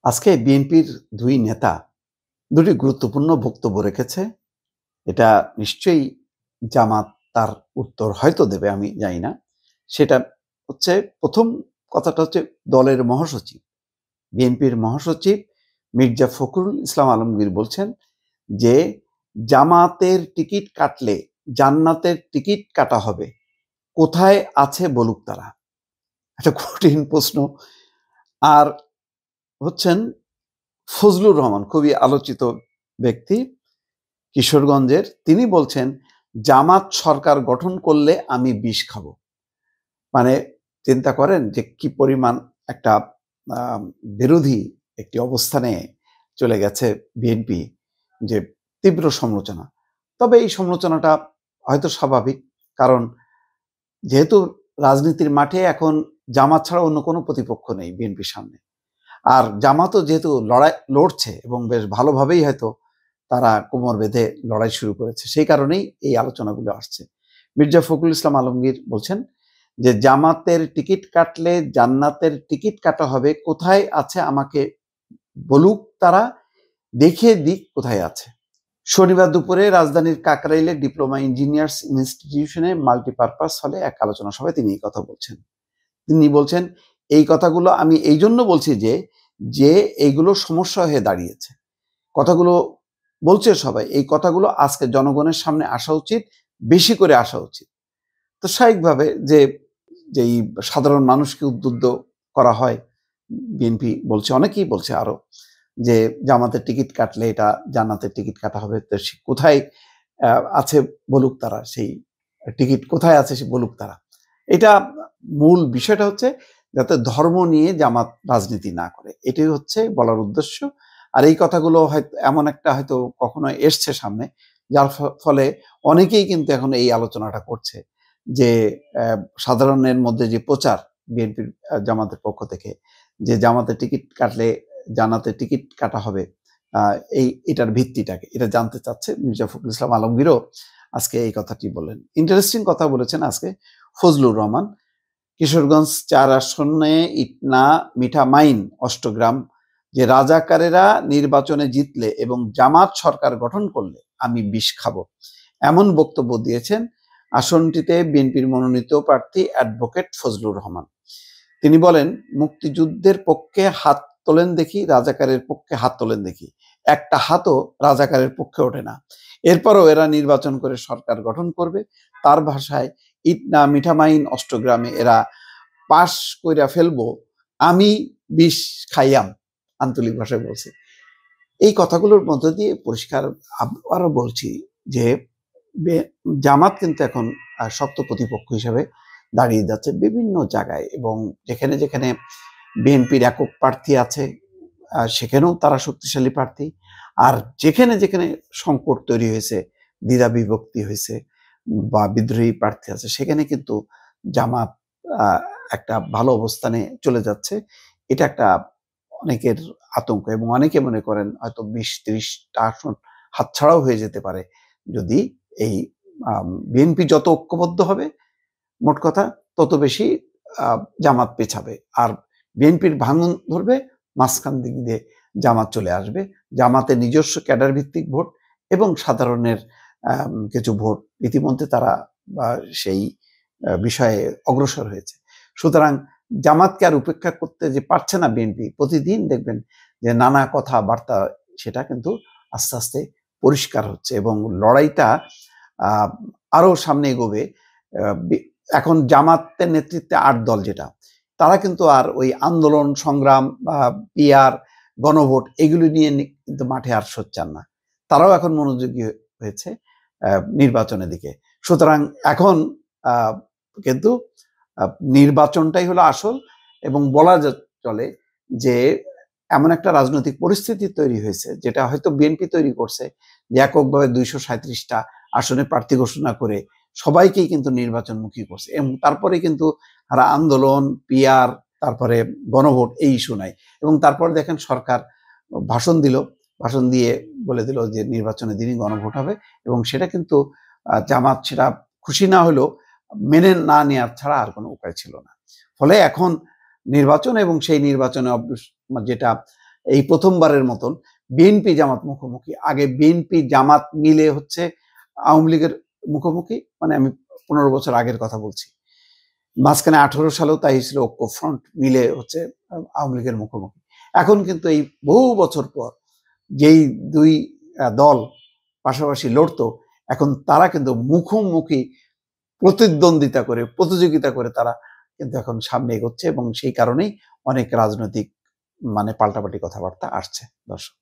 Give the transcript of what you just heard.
আজকে বিএনপির দুই নেতা দুটি গুরুত্বপূর্ণ বক্তব্য রেখেছে। এটা নিশ্চয়ই জামাত তার উত্তর হয়তো দেবে, আমি জানি না। সেটা হচ্ছে, প্রথম কথাটা হচ্ছে দলের মহাসচিব, বিএনপির মহাসচিব মির্জা ফখরুল ইসলাম আলমগীর বলছেন যে জামাতের টিকিট কাটলে জান্নাতের টিকিট কাটা হবে, কোথায় আছে বলুক তারা। একটা কঠিন প্রশ্ন। আর হচ্ছেন ফজলুর রহমান, খুবই আলোচিত ব্যক্তি কিশোরগঞ্জের, তিনি বলছেন জামাত সরকার গঠন করলে আমি বিষ খাবো। মানে চিন্তা করেন যে কি পরিমাণ একটা বিরোধী একটি অবস্থানে চলে গেছে বিএনপি, যে তীব্র সমালোচনা। তবে এই সমালোচনাটা হয়তো স্বাভাবিক, কারণ যেহেতু রাজনীতির মাঠে এখন জামাত ছাড়া অন্য কোনো প্রতিপক্ষ নেই বিএনপির সামনে। আর জামাতও যেহেতু লড়ছে এবং বেশ ভালোভাবেই হয়তো তারা কোমর বেঁধে লড়াই শুরু করেছে, সেই কারণেই এই আলোচনাগুলো আসছে। মির্জা ফখরুল ইসলাম আলমগীর বলছেন যে জামাতের টিকিট কাটলে জান্নাতের টিকিট কাটা হবে, কোথায় আছে আমাকে বলুক তারা, দেখিয়ে দিক কোথায় আছে। শনিবার দুপুরে রাজধানীর কাকরাইলে ডিপ্লোমা ইঞ্জিনিয়ার্স ইনস্টিটিউশনে মাল্টিপারপাস হলে এক আলোচনা সভায় তিনি এই কথা বলছেন। তিনি বলছেন, এই কথাগুলো আমি এই জন্য বলছি যে যে এইগুলো সমস্যা হয়ে দাঁড়িয়েছে, কথাগুলো বলছে সবাই, এই কথাগুলো আজকে জনগণের সামনে আসা উচিত, বেশি করে আসা উচিত। তো স্বাভাবিকভাবে যেই সাধারণ মানুষকে উদ্বুদ্ধ করা হয়, বিএনপি বলছে, অনেকেই বলছে আরো, যে জামাতের টিকিট কাটলে এটা জান্নাতের টিকিট কাটা হবে, তো কোথায় আছে বলুক তারা, সেই টিকিট কোথায় আছে সে বলুক তারা। এটা মূল বিষয়টা হচ্ছে যাতে ধর্ম নিয়ে জামাত রাজনীতি না করে, এটাই হচ্ছে বলার উদ্দেশ্য। আর এই কথাগুলো হয়তো এমন একটা হয়তো কখনো এসছে সামনে, যার ফলে অনেকেই কিন্তু এখন এই আলোচনাটা করছে যে সাধারণের মধ্যে যে প্রচার বিএনপির জামাতের পক্ষ থেকে, যে জামাতের টিকিট কাটলে জান্নাতের টিকিট কাটা হবে, এটার ভিত্তিটাকে এটা জানতে চাচ্ছে। মির্জা ফখরুল ইসলাম আলমগীরও আজকে এই কথাটি বললেন। ইন্টারেস্টিং কথা বলেছেন আজকে ফজলুর রহমান। কিশোরগঞ্জ 4 আসনে ইটনা মিঠামাইন অষ্টগ্রাম যে রাজাকারেরা নির্বাচনে জিতলে এবং জামাত সরকার গঠন করলে আমি বিষ খাবো, এমন বক্তব্য দিয়েছেন আসনটিতে বিএনপির মনোনীত প্রার্থী অ্যাডভোকেট ফজলুর রহমান। তিনি বলেন, মুক্তিযুদ্ধের পক্ষে হাত তোলেন দেখি, রাজাকারের পক্ষে হাত তোলেন দেখি, একটা হাতও রাজাকারের পক্ষে ওঠে না। এরপরও এরা নির্বাচন করে সরকার গঠন করবে। তার ভাষায়, ইটনা মিঠামাইন অষ্টগ্রামে এরা পাশ কইরা ফেলবো, আমি বিষ খাইয়াম, আঞ্চলিক ভাষায় বলছে। এই কথাগুলোর মধ্য দিয়ে পরিষ্কার আবারও বলছি যে জামাত কিন্তু এখন শক্ত প্রতিপক্ষ হিসেবে দাঁড়িয়ে যাচ্ছে বিভিন্ন জায়গায়, এবং যেখানে যেখানে বিএনপির একক প্রার্থী আছে সেখানেও তারা শক্তিশালী প্রার্থী। আর যেখানে যেখানে সংকট তৈরি হয়েছে, দ্বিধা বিভক্তি হয়েছে বা বিদ্রোহী প্রার্থী আছে, সেখানে কিন্তু জামাত একটা ভালো অবস্থানে চলে যাচ্ছে। এটা একটা অনেকের আতঙ্ক, এবং অনেকে মনে করেন হয়তো 20-30টা আসন হাতছাড়াও হয়ে যেতে পারে যদি এই বিএনপি যত ঐক্যবদ্ধ হবে, মোট কথা তত বেশি জামাত পেছাবে। আর বিএনপির ভাঙন ধরবে, মাঝখান দিক দিয়ে জামাত চলে আসবে। জামাতের নিজস্ব ক্যাডার ভিত্তিক ভোট এবং সাধারণের কিছু ভোট ইতিমধ্যে তারা সেই বিষয়ে অগ্রসর হয়েছে। সুতরাং জামাতকে আর উপেক্ষা করতে যে পারছে না বিএনপি, প্রতিদিন দেখবেন যে নানা কথাবার্তা, সেটা কিন্তু আস্তে আস্তে পরিষ্কার হচ্ছে এবং লড়াইটা আরো সামনে এগোবে। এখন জামাতের নেতৃত্বে 8 দল যেটা, তারা কিন্তু আর ওই আন্দোলন সংগ্রাম বা পিআর গণভোট এগুলি নিয়ে কিন্তু মাঠে আর সোচ্চার না। তারাও এখন মনোযোগী হয়েছে নির্বাচনের দিকে। সুতরাং এখন কিন্তু নির্বাচনটাই হলো আসল, এবং বলা চলে যে এমন একটা রাজনৈতিক পরিস্থিতি তৈরি হয়েছে, যেটা হয়তো বিএনপি তৈরি করছে, যে এককভাবে 237টা আসনে প্রার্থী ঘোষণা করে সবাইকেই কিন্তু নির্বাচনমুখী করছে, এবং তারপরে কিন্তু আন্দোলন, পিআর, তারপরে গণভোট এই ইস্যু নাই। এবং তারপরে দেখেন সরকার ভাষণ দিয়ে বলে দিল যে নির্বাচনের দিনই গণভোট হবে, এবং সেটা কিন্তু জামাত সেটা খুশি না হলেও মেনে না নেওয়ার ছাড়া আর কোনো উপায় ছিল না। ফলে এখন নির্বাচন, এবং সেই নির্বাচনে যেটা এই প্রথমবারের মতন বিএনপি জামাত মুখোমুখি। আগে বিএনপি জামাত মিলে হচ্ছে আওয়ামী লীগের মুখোমুখি, মানে আমি 15 বছর আগের কথা বলছি। মাঝখানে 18 সালেও তাই ছিল, ঐক্য ফ্রন্ট মিলে হচ্ছে আওয়ামী লীগের মুখোমুখি। এখন কিন্তু এই বহু বছর পর যেই দুই দল পাশাপাশি লড়তো, এখন তারা কিন্তু মুখোমুখি প্রতিদ্বন্দ্বিতা করে, প্রতিযোগিতা করে তারা কিন্তু এখন সামনে এগোচ্ছে, এবং সেই কারণেই অনেক রাজনৈতিক মানে পাল্টাপাল্টি কথাবার্তা আসছে। দর্শক।